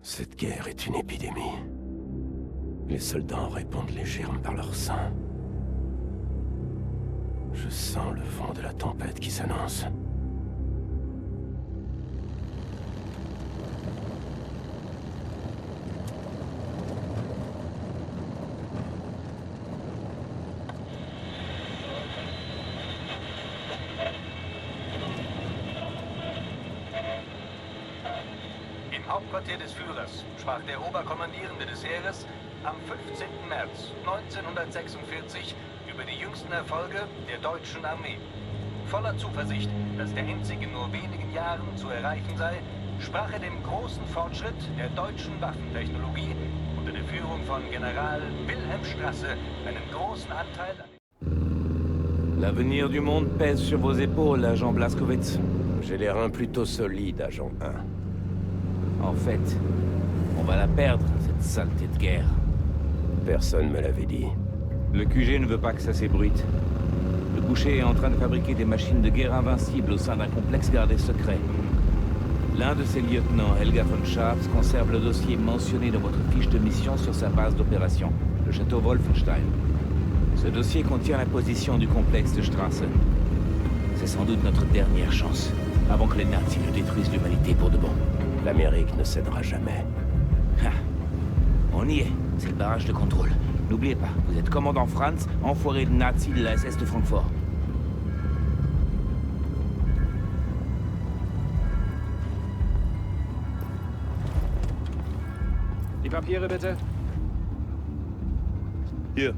Cette guerre est une épidémie. Les soldats en répandent les germes par leur sang. Je sens le vent de la tempête qui s'annonce. Im Hauptquartier des Führers sprach der Oberkommandierende des Heeres am 15. März 1946 über die jüngsten Erfolge der deutschen Armee. Voller Zuversicht, dass der Endzug in nur wenigen Jahren zu erreichen sei, sprach er dem großen Fortschritt der deutschen Waffentechnologie unter der Führung von General Wilhelm Strasse einen großen Anteil an. L'avenir du monde pèse sur vos épaules, agent Blazkowicz. J'ai les reins plutôt solides, agent 1. En fait, on va la perdre, cette saleté de guerre. Personne me l'avait dit. Le QG ne veut pas que ça s'ébruite. Le boucher est en train de fabriquer des machines de guerre invincibles au sein d'un complexe gardé secret. L'un de ses lieutenants, Helga von Schaafs, conserve le dossier mentionné dans votre fiche de mission sur sa base d'opération, le château Wolfenstein. Ce dossier contient la position du complexe de Strasse. C'est sans doute notre dernière chance, avant que les nazis ne détruisent l'humanité pour de bon. L'Amérique ne cédera jamais. Ah, on y est, c'est le barrage de contrôle. N'oubliez pas, vous êtes commandant Franz, enfoiré de nazi de la SS de Francfort. Die Papiere bitte. Hier.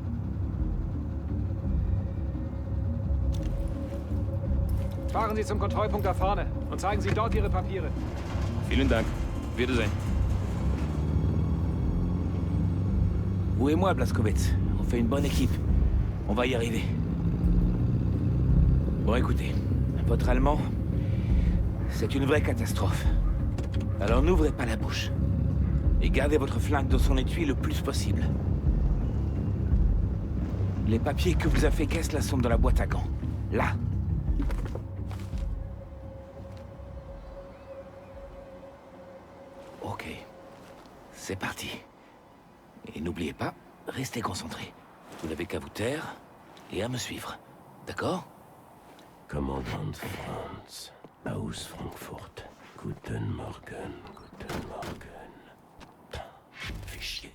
Fahren Sie zum Kontrollpunkt da vorne und zeigen Sie dort Ihre Papiere. Vielen Dank. Wiedersehen. Vous et moi, Blazkowicz, on fait une bonne équipe. On va y arriver. Bon, écoutez, votre allemand, c'est une vraie catastrophe. Alors n'ouvrez pas la bouche. Et gardez votre flingue dans son étui le plus possible. Les papiers que vous a fait Kessler sont dans la boîte à gants. Là. Ok. C'est parti. Et n'oubliez pas, restez concentrés. Vous n'avez qu'à vous taire et à me suivre. D'accord? Commandant Franz, Aus Frankfurt. Guten Morgen, guten Morgen. Fais chier.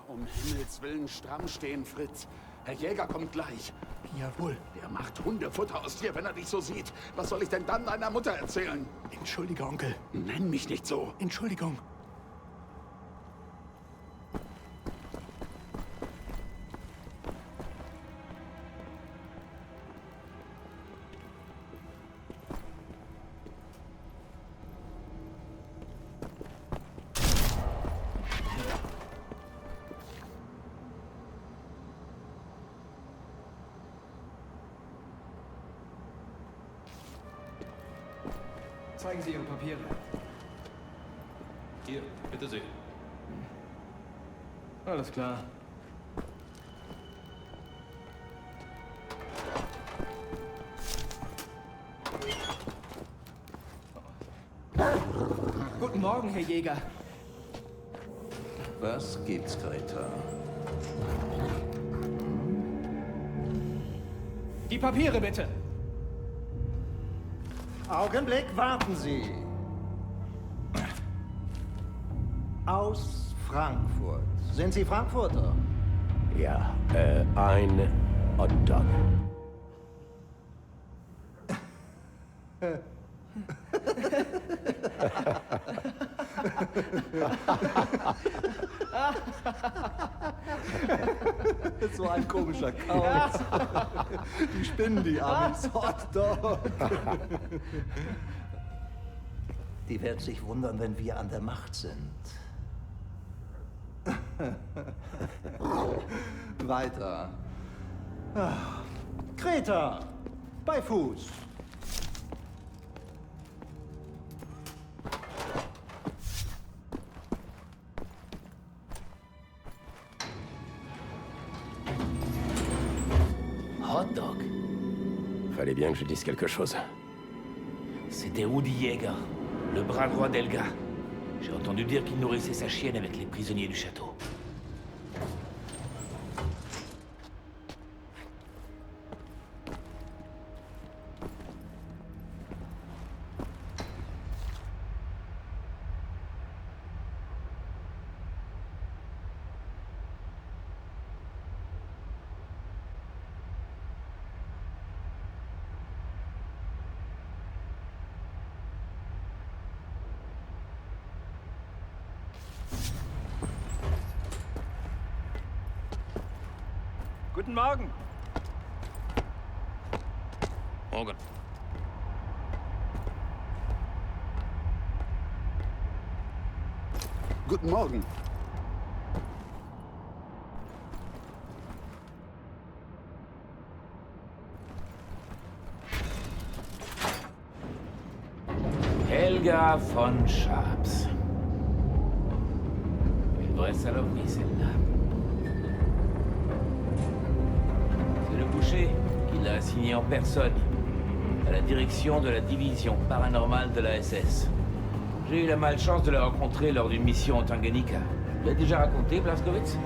Um Himmels Willen stramm stehen, Fritz. Herr Jäger kommt gleich. Jawohl. Der macht Hundefutter aus dir, wenn er dich so sieht. Was soll ich denn dann deiner Mutter erzählen? Entschuldige, Onkel. Nenn mich nicht so. Entschuldigung. Zeigen Sie Ihre Papiere. Hier, bitte sehr. Alles klar. Guten Morgen, Herr Jäger. Was gibt's, Greta? Die Papiere bitte. Augenblick, warten Sie. Aus Frankfurt. Sind Sie Frankfurter? Ja, ein Hotdog. So ein komischer Kauz. Die spinnen, die Amis. Hotdog. Die werden sich wundern, wenn wir an der Macht sind. Weiter. Kreta. Bei Fuß. hot dog. Fallait bien que je dise quelque chose. C'était Rudy Yeager, le bras droit d'Helga. J'ai entendu dire qu'il nourrissait sa chienne avec les prisonniers du château. Guten Morgen. Morgen. Guten Morgen. Helga von Sharps. Une vraie saloperie, celle-là. C'est le boucher qui l'a assigné en personne à la direction de la division paranormale de la SS. J'ai eu la malchance de le rencontrer lors d'une mission en Tanganyika. Je l'ai déjà raconté, Blazkowicz?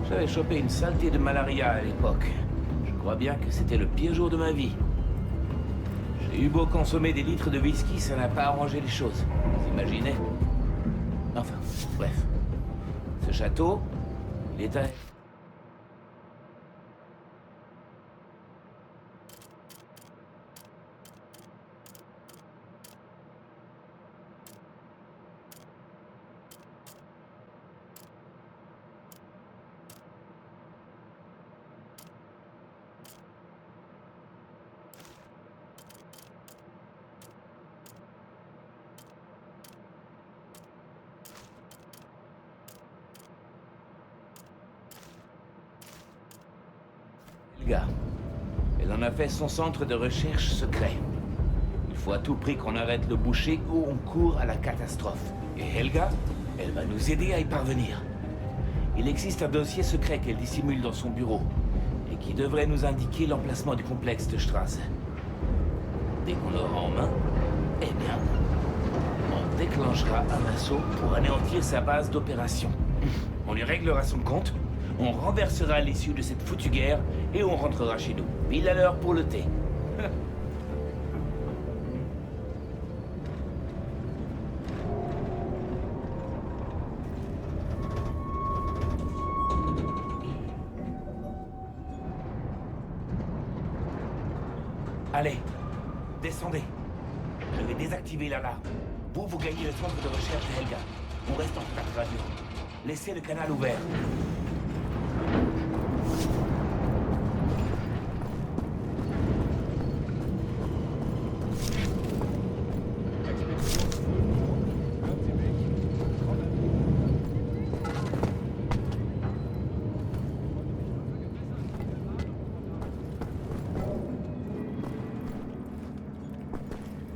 J'avais chopé une saleté de malaria à l'époque. Je crois bien que c'était le pire jour de ma vie. J'ai eu beau consommer des litres de whisky, ça n'a pas arrangé les choses. Vous imaginez? Enfin, bref. Ce château, il est à... Helga. Elle en a fait son centre de recherche secret. Il faut à tout prix qu'on arrête le boucher ou on court à la catastrophe. Et Helga, elle va nous aider à y parvenir. Il existe un dossier secret qu'elle dissimule dans son bureau et qui devrait nous indiquer l'emplacement du complexe de Strasse. Dès qu'on l'aura en main, eh bien, on déclenchera un assaut pour anéantir sa base d'opération. On lui réglera son compte, on renversera l'issue de cette foutue guerre et on rentrera chez nous. Pile à l'heure pour le thé. Allez, descendez. Je vais désactiver l'alarme. Vous gagnez le centre de recherche de Helga. On reste en contact radio. Laissez le canal ouvert.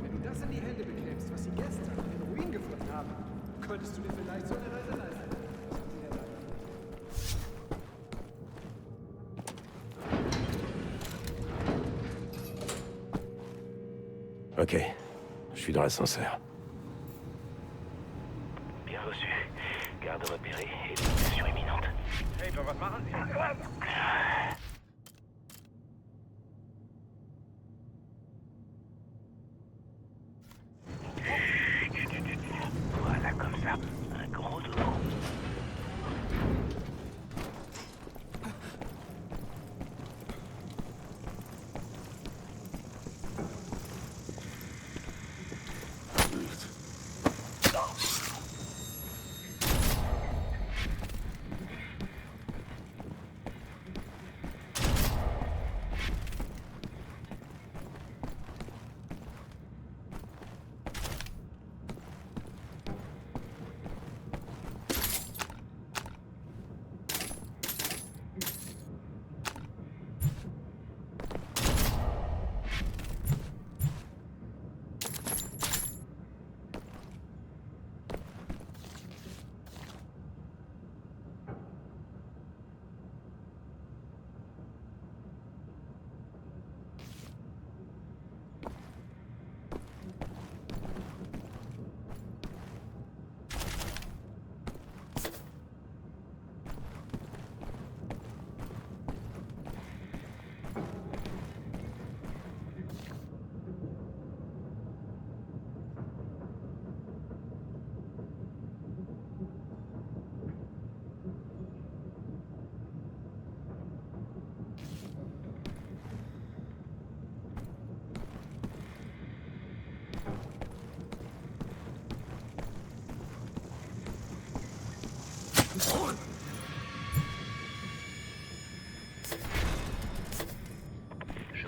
Wenn du das in die Hände bekämst, was sie gestern in den Ruin gefunden haben, könntest du dir vielleicht so eine Reise leisten. Ok, je suis dans l'ascenseur. Bien reçu. Garde repérée et exécution imminente. Hey, was machen Sie? Voilà, comme ça. Un gros dodo.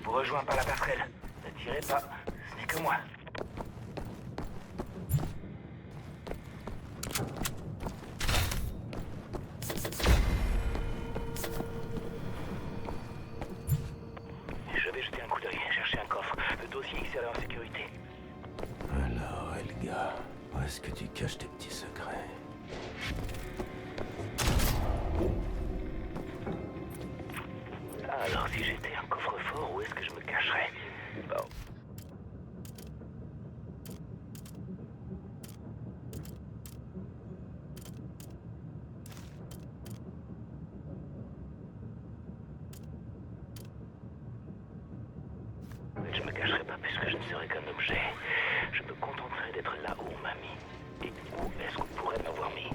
vous rejoins par la passerelle. Ne tirez pas, ce n'est que moi. Je vais jeter un coup d'œil, chercher un coffre. Le dossier ici est en sécurité. Alors, Helga, où est-ce que tu caches tes petits secrets? Alors, si j'étais un coffre-fort, où est-ce que je me cacherais? Bon. Je me cacherai pas puisque je ne serai qu'un objet. Je me contenterai d'être là où on m'a mis. Et où est-ce qu'on pourrait m'avoir mis?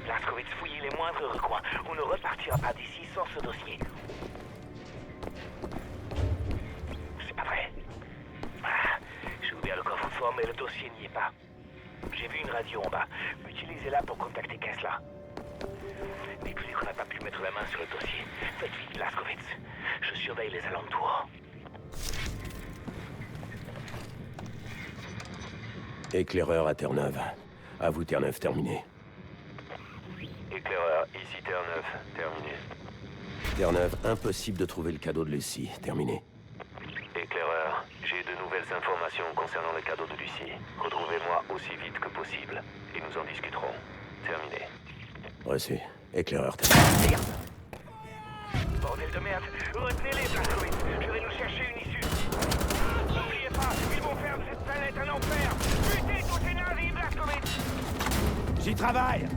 Blazkowicz, fouillez les moindres recoins. On ne repartira pas d'ici sans ce dossier. C'est pas vrai. Ah, j'ai ouvert le coffre-fort, mais le dossier n'y est pas. J'ai vu une radio en bas. Utilisez-la pour contacter Kessler. Dites-lui qu'on n'a pas pu mettre la main sur le dossier. Faites vite, Blazkowicz. Je surveille les alentours. Éclaireur à Terre-Neuve. À vous, Terre-Neuve, terminé. Éclaireur, ici Terre-Neuve, terminé. Terre-Neuve, impossible de trouver le cadeau de Lucie. Terminé. Éclaireur, j'ai de nouvelles informations concernant le cadeau de Lucie. Retrouvez-moi aussi vite que possible, et nous en discuterons. Terminé. Reçu. Éclaireur, terminé. Bordel de merde. Retenez-les, Blazkowicz. Je vais nous chercher une issue. N'oubliez pas, ils vont faire de cette planète un enfer. Butez tous ces nazis, Blazkowicz. J'y travaille!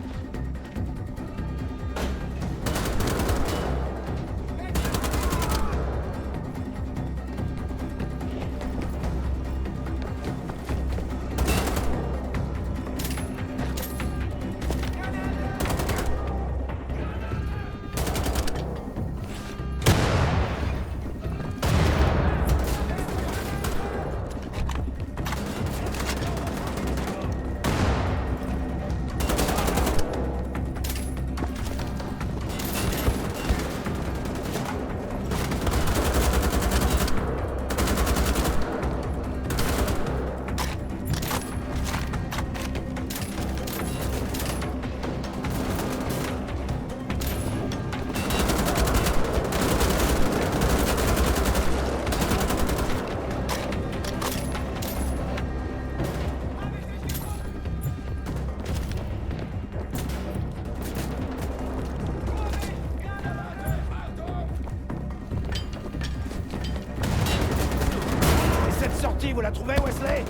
Vous la trouvez, Wesley?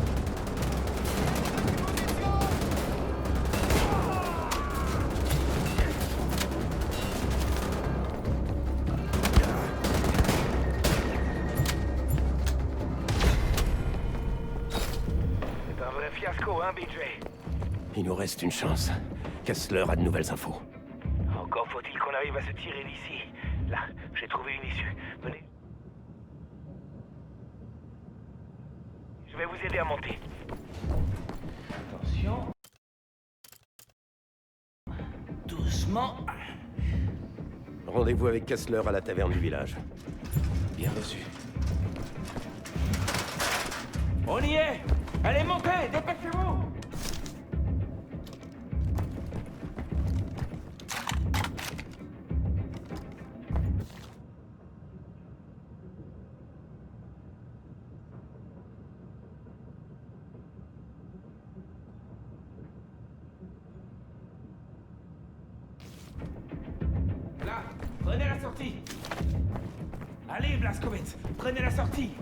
C'est un vrai fiasco, hein, BJ? Il nous reste une chance. Kessler a de nouvelles infos. Encore faut-il qu'on arrive à se tirer d'ici. Là, j'ai trouvé une issue. Venez. Je vais vous aider à monter. Attention. Doucement. Rendez-vous avec Kessler à la taverne du village. Bien reçu. On y est! Allez, montez! Dépêchez-vous! Là, prenez la sortie. Allez, Blazkowicz, prenez la sortie.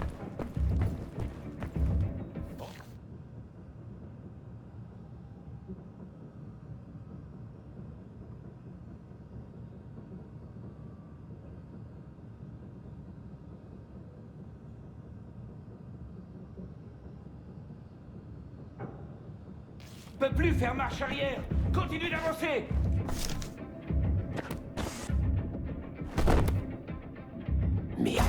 Peut plus faire marche arrière. Continue d'avancer. Merde.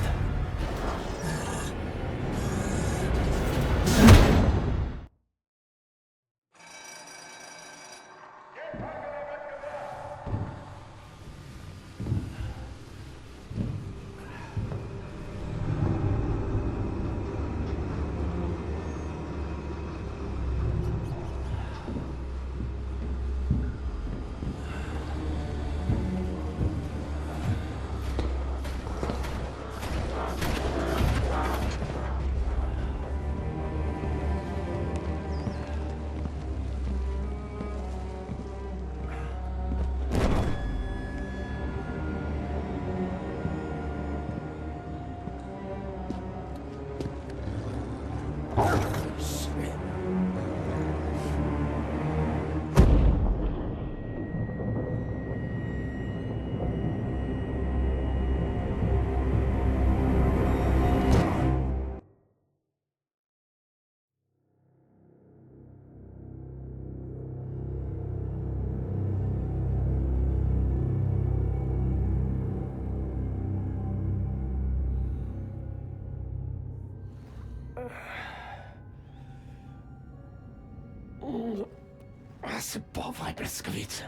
Ah, c'est pas vrai, Blazkowicz.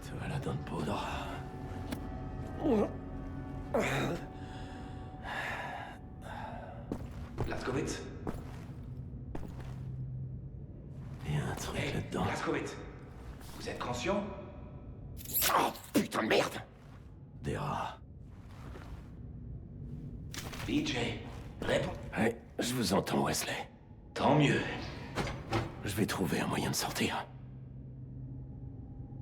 Tu as la dent de poudre. Blazkowicz. Il y a un truc là-dedans. Blazkowicz. Vous êtes conscient? Oh, putain de merde! Des rats. DJ, réponds. Ouais, je vous entends, Wesley. Tant mieux. Je vais trouver un moyen de sortir.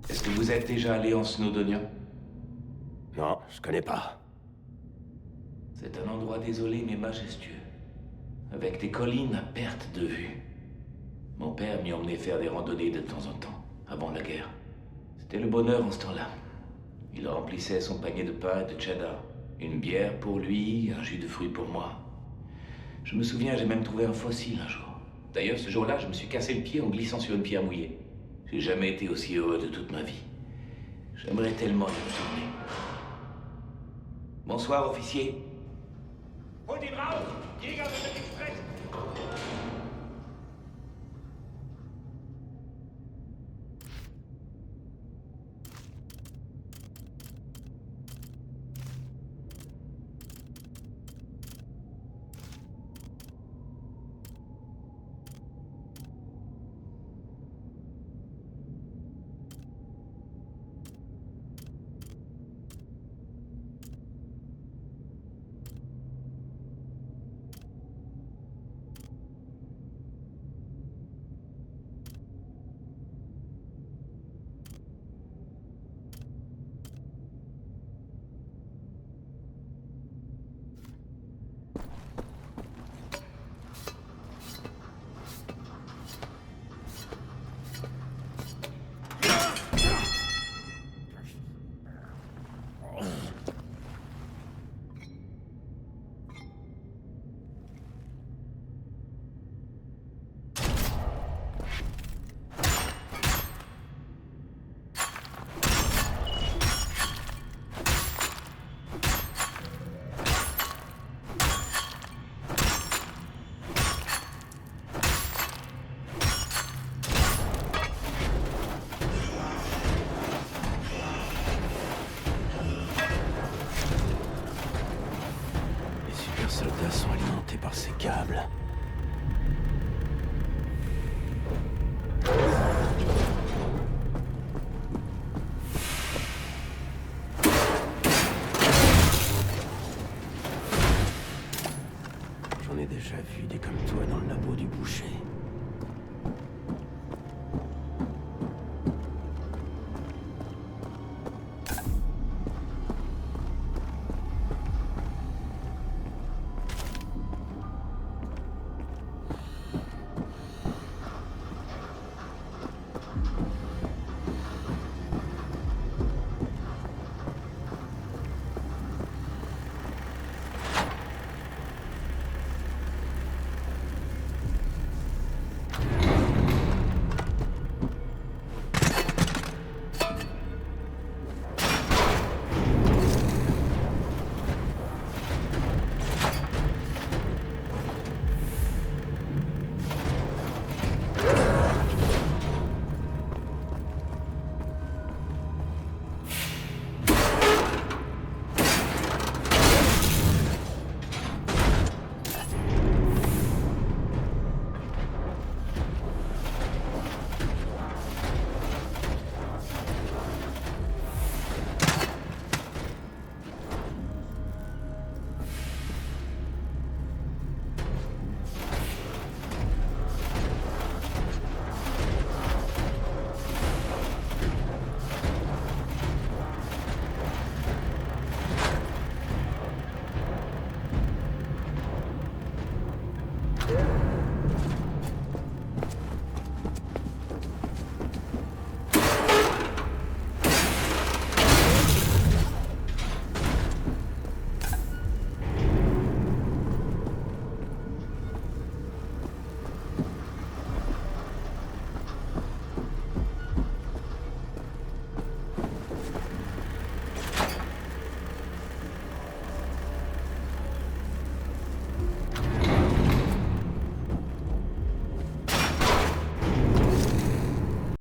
Est-ce que vous êtes déjà allé en Snowdonia? Non, je connais pas. C'est un endroit désolé mais majestueux. Avec des collines à perte de vue. Mon père m'y emmenait faire des randonnées de temps en temps, avant la guerre. C'était le bonheur en ce temps-là. Il remplissait son panier de pain et de cheddar. Une bière pour lui, un jus de fruits pour moi. Je me souviens, j'ai même trouvé un fossile un jour. D'ailleurs, ce jour-là, je me suis cassé le pied en glissant sur une pierre mouillée. J'ai jamais été aussi heureux de toute ma vie. J'aimerais tellement y retourner. Bonsoir, officier. Holt ihn raus! Jäger mit dem Express! Les soldats sont alimentés par ces câbles. J'en ai déjà vu des comme